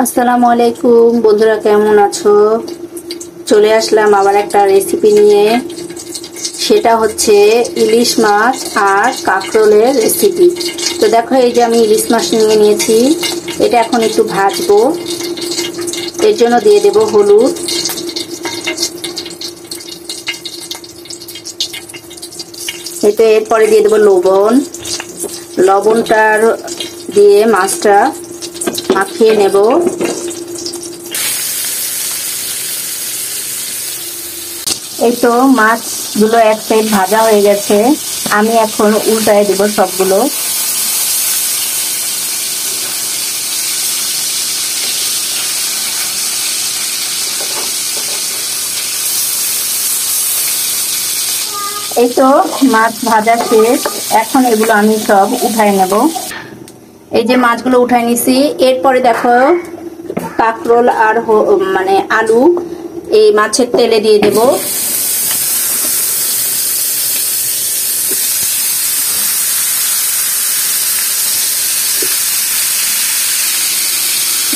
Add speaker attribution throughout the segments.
Speaker 1: আসসালামু আলাইকুম বন্ধুরা, কেমন আছো? চলে আসলাম আবার একটা রেসিপি নিয়ে। সেটা হচ্ছে ইলিশ মাছ আর কাঁকরোলের রেসিপি। তো দেখো, এই যে আমি ইলিশ মাছ নিয়ে নিয়েছি। এটা এখন একটু ভাজবো। এর জন্য দিয়ে দেব হলুদ, এরপরে দিয়ে দেবো লবণ। লবণটার দিয়ে মাছটা মাখিয়ে নেব। এই তো মাছগুলো এক সাইড ভাজা হয়ে গেছে। আমি এখন উল্টায় দেব সবগুলো। এই তো মাছ ভাজা শেষ। এখন এগুলো আমি সব উঠায় নেব। এই যে মাছগুলো উঠায় নিছি। এরপরে দেখো, কাঁকরোল আর আলু এই মাছের তেলে দিয়ে দেব।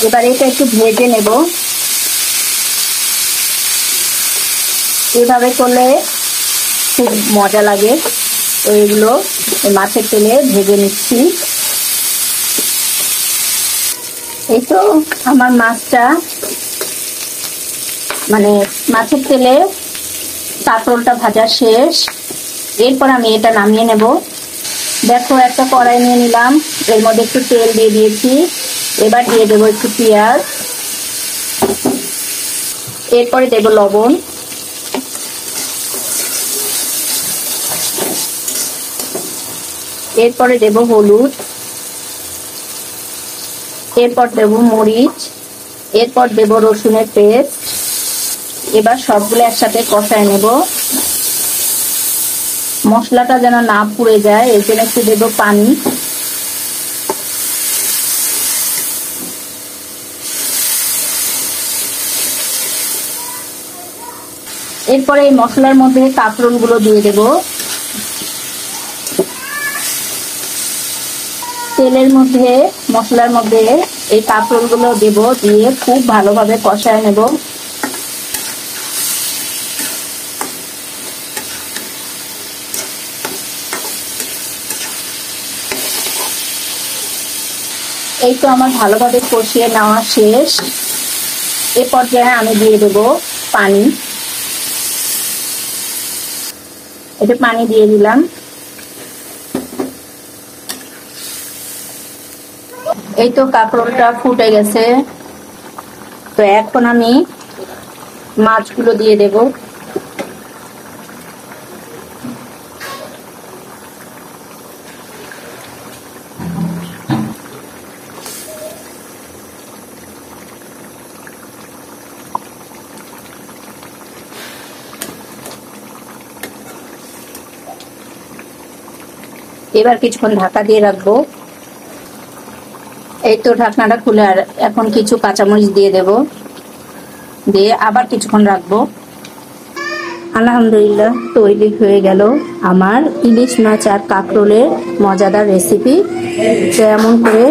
Speaker 1: এবার এটা একটু ভেজে নেব। এভাবে করলে খুব মজা লাগে। তো এগুলো মাছের তেলে ভেজে নিচ্ছি। এই তো আমার মাছটা মাছের তেলে কাঁকরোলটা ভাজা শেষ। এরপর আমি এটা নামিয়ে নেব। দেখো, একটা কড়াই নিয়ে নিলাম। এর মধ্যে একটু তেল দিয়ে দিয়েছি। এবার দিয়ে দেবো একটু পেঁয়াজ। এরপরে দেব লবণ। এরপরে দেব হলুদ। এরপর দেব মরিচ। এরপর দেব রসুনের পেস্ট। এবার সবগুলো একসাথে কষায় নেব। মশলাটা যেন না পুড়ে যায়, এর জন্য একটু দেব পানি। এরপরে এই মশলার মধ্যে কাঁকরোলগুলো দিয়ে দেব। তেলের মধ্যে, মশলার মধ্যে এই কাঁকরোলগুলো দেব। দিয়ে খুব ভালোভাবে কষায় নেব। এই তো আমার ভালোভাবে কষিয়ে নেওয়া শেষ। এ পর্যায়ে আমি দিয়ে দেব পানি। এটা পানি দিয়ে দিলাম। এই তো কাঁকরোলটা ফুটে গেছে। তো এখন আমি মাছগুলো দিয়ে দেব। এবার কিছুক্ষণ ঢাকা দিয়ে রাখবো। এই তো ঢাকনাটা খুলে আর এখন কিছু কাঁচামরিচ দিয়ে দেব। দিয়ে আবার কিছুক্ষণ রাখবো। আলহামদুলিল্লাহ, তৈরি হয়ে গেল আমার ইলিশ মাছ আর কাঁকরোলের মজাদার রেসিপি। তো এমন করে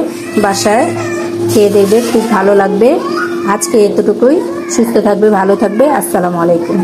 Speaker 1: বাসায় খেয়ে দেখবে, খুব ভালো লাগবে। আজকে এতটুকুই। সুস্থ থাকবে, ভালো থাকবে। আসসালামু আলাইকুম।